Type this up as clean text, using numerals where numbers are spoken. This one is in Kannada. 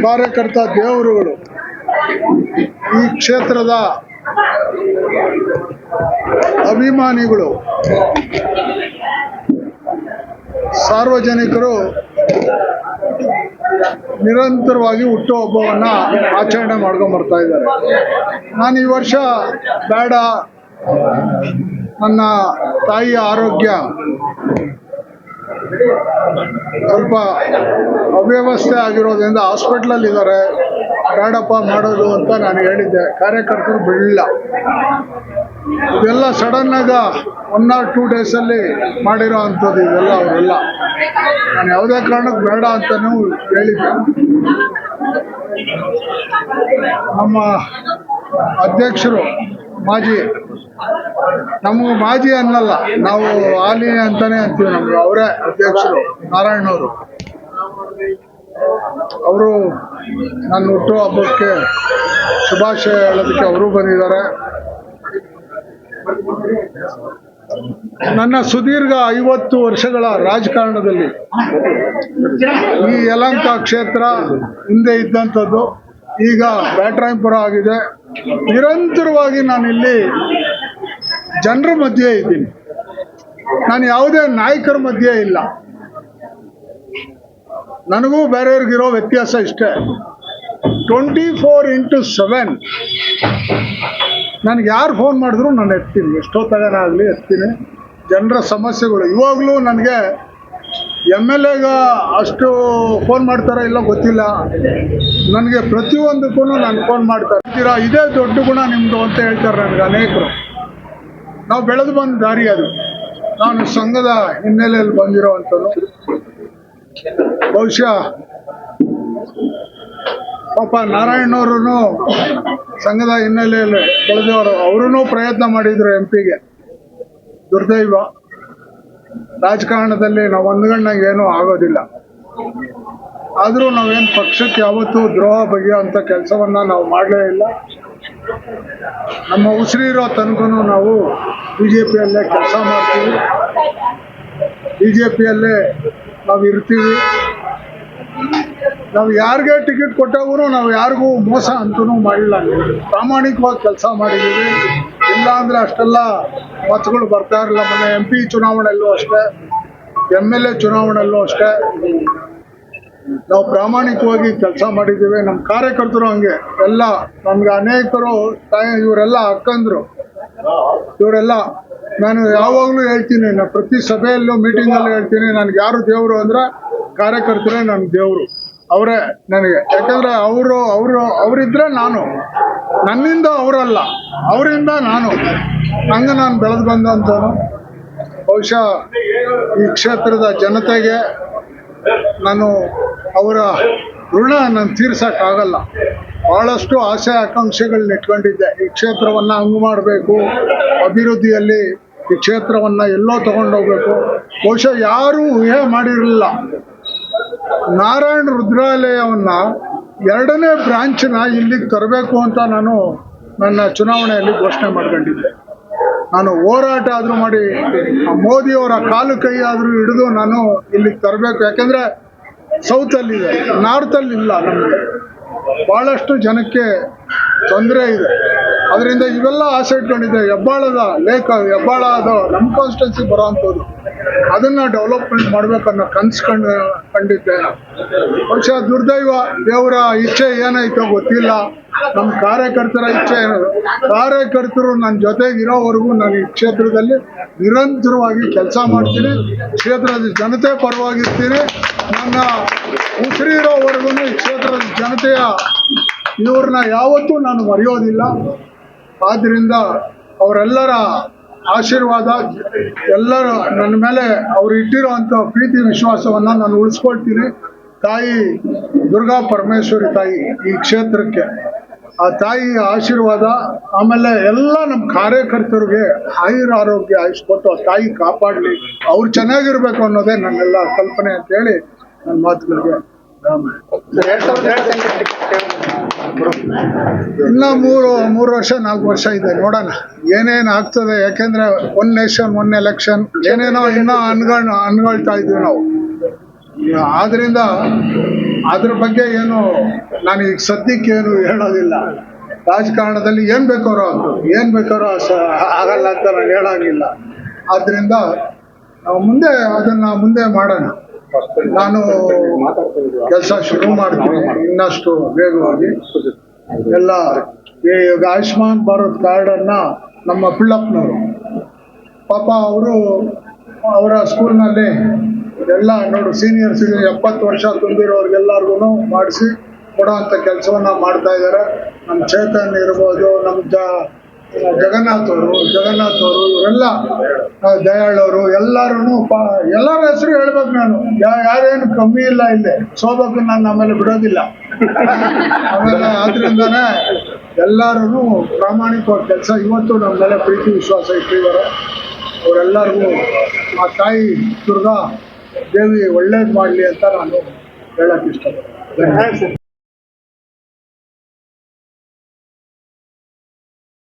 ಕಾರ್ಯಕರ್ತ ದೇವರುಗಳು ಈ ಕ್ಷೇತ್ರದ ಅಭಿಮಾನಿಗಳು ಸಾರ್ವಜನಿಕರು ನಿರಂತರವಾಗಿ ಹುಟ್ಟುಹಬ್ಬವನ್ನ ಆಚರಣೆ ಮಾಡ್ಕೊಂಡು ಬರ್ತಾ ಇದ್ದಾರೆ. ನಾನು ಈ ವರ್ಷ ಬೇಡ, ನನ್ನ ತಾಯಿಯ ಆರೋಗ್ಯ ಸ್ವಲ್ಪ ಅವ್ಯವಸ್ಥೆ ಆಗಿರೋದ್ರಿಂದ ಹಾಸ್ಪಿಟ್ಲಲ್ಲಿ ಇದ್ದಾರೆ, ಬೇಡಪ್ಪ ಮಾಡೋದು ಅಂತ ನಾನು ಹೇಳಿದ್ದೆ. ಕಾರ್ಯಕರ್ತರು ಬಿಡಲಿಲ್ಲ. ಇದೆಲ್ಲ ಸಡನ್ನಾಗ 1 or 2 ಡೇಸಲ್ಲಿ ಮಾಡಿರೋ ಅಂಥದ್ದು ಇದೆಲ್ಲ. ಅವರೆಲ್ಲ ನಾನು ಯಾವುದೇ ಕಾರಣಕ್ಕೆ ಬೇಡ ಅಂತಲೂ ಹೇಳಿದ್ದೆ. ನಮ್ಮ ಅಧ್ಯಕ್ಷರು ಮಾಜಿ, ನಮಗೆ ಮಾಜಿ ಅನ್ನಲ್ಲ, ನಾವು ಹಾಲಿ ಅಂತಾನೆ ಅಂತೀವಿ. ನಮ್ಗೆ ಅವರೇ ಅಧ್ಯಕ್ಷರು ನಾರಾಯಣವರು. ಅವರು ನನ್ನ ಹುಟ್ಟು ಹಬ್ಬಕ್ಕೆ ಶುಭಾಶಯ ಹೇಳೋದಕ್ಕೆ ಅವರು ಬಂದಿದ್ದಾರೆ. ನನ್ನ ಸುದೀರ್ಘ 50 ವರ್ಷಗಳ ರಾಜಕಾರಣದಲ್ಲಿ ಈ ಯಲಹಂಕ ಕ್ಷೇತ್ರ ಹಿಂದೆ ಇದ್ದಂಥದ್ದು ಈಗ ಬ್ಯಾಟರಾಯನಪುರ ಆಗಿದೆ. ನಿರಂತರವಾಗಿ ನಾನಿಲ್ಲಿ ಜನರ ಮಧ್ಯೆ ಇದ್ದೀನಿ. ನಾನು ಯಾವುದೇ ನಾಯಕರ ಮಧ್ಯೆ ಇಲ್ಲ. ನನಗೂ ಬೇರೆಯವ್ರಿಗಿರೋ ವ್ಯತ್ಯಾಸ ಇಷ್ಟೇ, 24/7 ನನಗೆ ಯಾರು ಫೋನ್ ಮಾಡಿದ್ರು ನಾನು ಎತ್ತೀನಿ. ಎಷ್ಟೊತ್ತಾಗಲಿ ಎತ್ತೀನಿ. ಜನರ ಸಮಸ್ಯೆಗಳು ಇವಾಗಲೂ ನನಗೆ MLAಗ ಅಷ್ಟು ಫೋನ್ ಮಾಡ್ತಾರೋ ಇಲ್ಲ ಗೊತ್ತಿಲ್ಲ. ನನಗೆ ಪ್ರತಿಯೊಂದಕ್ಕೂ ನಾನು ಫೋನ್ ಮಾಡ್ತಾ ಇದೇ ದೊಡ್ಡ ಗುಣ ನಿಮ್ಮದು ಅಂತ ಹೇಳ್ತಾರೆ ನನಗೆ ಅನೇಕರು. ನಾವು ಬೆಳೆದು ಬಂದ ದಾರಿ ಅದು. ನಾನು ಸಂಘದ ಹಿನ್ನೆಲೆಯಲ್ಲಿ ಬಂದಿರೋ ಅಂಥದ್ದು. ಬಹುಶಃ ಪಾಪ ನಾರಾಯಣವರು ಸಂಘದ ಹಿನ್ನೆಲೆಯಲ್ಲಿ ಬೆಳೆದವರು, ಅವರೂ ಪ್ರಯತ್ನ ಮಾಡಿದ್ರು MP ಗೆ. ದುರ್ದೈವ, ರಾಜಕಾರಣದಲ್ಲಿ ನಾವು ಅಂದ್ಕೊಂಡಂಗೆ ಏನೂ ಆಗೋದಿಲ್ಲ. ಆದರೂ ನಾವೇನು ಪಕ್ಷಕ್ಕೆ ಯಾವತ್ತೂ ದ್ರೋಹ ಬಗೆಯುವಂಥ ಕೆಲಸವನ್ನ ನಾವು ಮಾಡಲೇ ಇಲ್ಲ. ನಮ್ಮ ಉಸಿರಿರೋ ತನಕ ನಾವು BJPಯಲ್ಲೇ ಕೆಲಸ ಮಾಡ್ತೀವಿ, BJPಯಲ್ಲೇ ನಾವು ಇರ್ತೀವಿ. ನಾವು ಯಾರಿಗೆ ಟಿಕೆಟ್ ಕೊಟ್ಟಾಗೂ ನಾವು ಯಾರಿಗೂ ಮೋಸ ಅಂತೂ ಮಾಡಿಲ್ಲ. ಪ್ರಾಮಾಣಿಕವಾಗಿ ಕೆಲಸ ಮಾಡಿದ್ದೀವಿ. ಇಲ್ಲ ಅಂದರೆ ಅಷ್ಟೆಲ್ಲ ಮತಗಳು ಬರ್ತಾ ಇರಲಿಲ್ಲ. ಮೊನ್ನೆ MP ಚುನಾವಣೆಯಲ್ಲೂ ಅಷ್ಟೇ, MLA ಚುನಾವಣೆಯಲ್ಲೂ ಅಷ್ಟೇ ನಾವು ಪ್ರಾಮಾಣಿಕವಾಗಿ ಕೆಲಸ ಮಾಡಿದ್ದೀವಿ. ನಮ್ಮ ಕಾರ್ಯಕರ್ತರು ಹಂಗೆ ಎಲ್ಲ. ನಮ್ಗೆ ಅನೇಕರು ಇವರೆಲ್ಲ ಅಕ್ಕಂದ್ರು, ಇವರೆಲ್ಲ ನಾನು ಯಾವಾಗಲೂ ಹೇಳ್ತೀನಿ, ನಾನು ಪ್ರತಿ ಸಭೆಯಲ್ಲೂ ಮೀಟಿಂಗಲ್ಲೂ ಹೇಳ್ತೀನಿ, ನನಗೆ ಯಾರು ದೇವರು ಅಂದರೆ ಕಾರ್ಯಕರ್ತರೇ ನನ್ನ ದೇವರು. ಅವರೇ ನನಗೆ. ಯಾಕಂದರೆ ಅವರಿದ್ದರೆ ನಾನು, ನನ್ನಿಂದ ಅವರಲ್ಲ, ಅವರಿಂದ ನಾನು, ಹಂಗೆ ನಾನು ಬೆಳೆದು ಬಂದಂಥವನು. ಬಹುಶಃ ಈ ಕ್ಷೇತ್ರದ ಜನತೆಗೆ ನಾನು ಅವರ ಋಣ ನಾನು ತೀರ್ಸೋಕ್ಕಾಗಲ್ಲ. ಭಾಳಷ್ಟು ಆಸೆ ಆಕಾಂಕ್ಷೆಗಳನ್ನ ಇಟ್ಕೊಂಡಿದ್ದೆ. ಈ ಕ್ಷೇತ್ರವನ್ನು ಹಂಗೆ ಮಾಡಬೇಕು, ಅಭಿವೃದ್ಧಿಯಲ್ಲಿ ಈ ಕ್ಷೇತ್ರವನ್ನು ಎಲ್ಲೋ ತಗೊಂಡೋಗ್ಬೇಕು. ಬಹುಶಃ ಯಾರೂ ಊಹೆ ಮಾಡಿರಲಿಲ್ಲ. ನಾರಾಯಣ ರುದ್ರಾಲಯವನ್ನು 2ನೇ ಬ್ರಾಂಚನ್ನ ಇಲ್ಲಿಗೆ ತರಬೇಕು ಅಂತ ನಾನು ನನ್ನ ಚುನಾವಣೆಯಲ್ಲಿ ಘೋಷಣೆ ಮಾಡ್ಕೊಂಡಿದ್ದೆ. ನಾನು ಹೋರಾಟ ಆದರೂ ಮಾಡಿ ಮೋದಿಯವರ ಕಾಲು ಕೈ ಆದರೂ ಹಿಡಿದು ನಾನು ಇಲ್ಲಿಗೆ ತರಬೇಕು. ಯಾಕೆಂದರೆ ಸೌತಲ್ಲಿದೆ, ನಾರ್ತಲ್ಲಿ ಇಲ್ಲ. ನಮಗೆ ಭಾಳಷ್ಟು ಜನಕ್ಕೆ ತೊಂದರೆ ಇದೆ. ಅದರಿಂದ ಇವೆಲ್ಲ ಆಸೆ ಇಟ್ಕೊಂಡಿದ್ದೆ. ಹೆಬ್ಬಾಳ ಅದು ನಮ್ಮ ಕಾನ್ಸ್ಟಿಟ್ಯೂನ್ಸಿ ಬರೋ ಅಂಥದ್ದು, ಅದನ್ನು ಡೆವಲಪ್ಮೆಂಟ್ ಮಾಡಬೇಕನ್ನೋ ಕನಸು ಕಂಡಿದ್ದೆ. ಬಹುಶಃ ದುರ್ದೈವ, ದೇವರ ಇಚ್ಛೆ ಏನಾಯ್ತೋ ಗೊತ್ತಿಲ್ಲ. ನಮ್ಮ ಕಾರ್ಯಕರ್ತರ ಇಚ್ಛೆ ಏನದು, ಕಾರ್ಯಕರ್ತರು ನನ್ನ ಜೊತೆಗಿರೋವರೆಗೂ ನಾನು ಈ ಕ್ಷೇತ್ರದಲ್ಲಿ ನಿರಂತರವಾಗಿ ಕೆಲಸ ಮಾಡ್ತೀನಿ. ಕ್ಷೇತ್ರದ ಜನತೆ ಪರವಾಗಿರ್ತೀನಿ. ನನ್ನ ಉಸಿರಿರೋವರೆಗೂ ಈ ಕ್ಷೇತ್ರದ ಜನತೆಯ ಇವ್ರನ್ನ ಯಾವತ್ತೂ ನಾನು ಮರೆಯೋದಿಲ್ಲ. ಆದ್ದರಿಂದ ಅವರೆಲ್ಲರ ಆಶೀರ್ವಾದ, ಎಲ್ಲರ ನನ್ನ ಮೇಲೆ ಅವರು ಇಟ್ಟಿರುವಂಥ ಪ್ರೀತಿ ವಿಶ್ವಾಸವನ್ನು ನಾನು ಉಳಿಸ್ಕೊಳ್ತೀನಿ. ತಾಯಿ ದುರ್ಗಾ ಪರಮೇಶ್ವರಿ ತಾಯಿ ಈ ಕ್ಷೇತ್ರಕ್ಕೆ, ಆ ತಾಯಿಯ ಆಶೀರ್ವಾದ, ಆಮೇಲೆ ಎಲ್ಲ ನಮ್ಮ ಕಾರ್ಯಕರ್ತರಿಗೆ ಆರೋಗ್ಯ ಆಯುಷ್ಕೊಟ್ಟು ಆ ತಾಯಿ ಕಾಪಾಡಲಿ, ಅವ್ರು ಚೆನ್ನಾಗಿರ್ಬೇಕು ಅನ್ನೋದೇ ನನ್ನೆಲ್ಲ ಕಲ್ಪನೆ ಅಂತೇಳಿ ನನ್ನ ಮಾತುಗಳಿಗೆ ಇನ್ನ 3 ವರ್ಷ 4 ವರ್ಷ ಇದೆ, ನೋಡೋಣ ಏನೇನು ಆಗ್ತದೆ. ಯಾಕೆಂದ್ರೆ 1 ನೇಷನ್ 1 ಎಲೆಕ್ಷನ್ ಏನೇನೋ ಇನ್ನೂ ಅನ್ಕೊಳ್ತಾ ಇದ್ವಿ ನಾವು. ಆದ್ರಿಂದ ಅದ್ರ ಬಗ್ಗೆ ಏನು ನಾನು ಈಗ ಸದ್ಯಕ್ಕೆ ಏನು ಹೇಳೋದಿಲ್ಲ. ರಾಜಕಾರಣದಲ್ಲಿ ಏನ್ ಬೇಕಾರೋ ಆಗಲ್ಲ ಅಂತ ನಾನು ಹೇಳೋಂಗಿಲ್ಲ. ಆದ್ರಿಂದ ನಾವು ಮುಂದೆ ಮಾಡೋಣ. ನಾನು ಕೆಲಸ ಶುರು ಮಾಡ್ತೀನಿ ಇನ್ನಷ್ಟು ವೇಗವಾಗಿ. ಎಲ್ಲ ಈಗ ಆಯುಷ್ಮಾನ್ ಭಾರತ್ ಕಾರ್ಡನ್ನು ನಮ್ಮ ಪಿಳ್ಳಪ್ಪನವರು ಪಾಪ ಅವರ ಸ್ಕೂಲ್ನಲ್ಲಿ ಎಲ್ಲ ನೋಡು ಸೀನಿಯರ್ 70 ವರ್ಷ ತುಂಬಿರೋರ್ಗೆಲ್ಲರಿಗೂ ಮಾಡಿಸಿ ಕೊಡೋವಂಥ ಕೆಲಸವನ್ನ ಮಾಡ್ತಾ ಇದ್ದಾರೆ. ನಮ್ಮ ಚೇತನ್ ಇರ್ಬೋದು, ನಮ್ಮ ಜಗನ್ನಾಥ್ ಅವರು ಇವರೆಲ್ಲ, ದಯಾಳ್ ಅವರು ಎಲ್ಲರೂ ಎಲ್ಲರ ಹೆಸರು ಹೇಳ್ಬೇಕು. ನಾನು ಯಾರೇನು ಕಮ್ಮಿ ಇಲ್ಲ ಇಲ್ಲಿ. ಸೋಬಕ್ಕೆ ನಾನು ಆಮೇಲೆ ಬಿಡೋದಿಲ್ಲ. ಆಮೇಲೆ ಆದ್ರಿಂದಾನೇ ಎಲ್ಲರೂ ಪ್ರಾಮಾಣಿಕವಾದ ಕೆಲಸ ಇವತ್ತು ನಮ್ಮ ಮೇಲೆ ಪ್ರೀತಿ ವಿಶ್ವಾಸ ಇಟ್ಟಿದ್ದಾರೆ. ಅವರೆಲ್ಲರಿಗೂ ಆ ತಾಯಿ ದುರ್ಗಾ ದೇವಿ ಒಳ್ಳೇದು ಮಾಡಲಿ ಅಂತ ನಾನು ಹೇಳಕ್ಕೆ ಇಷ್ಟಪಡ್ತೀನಿ.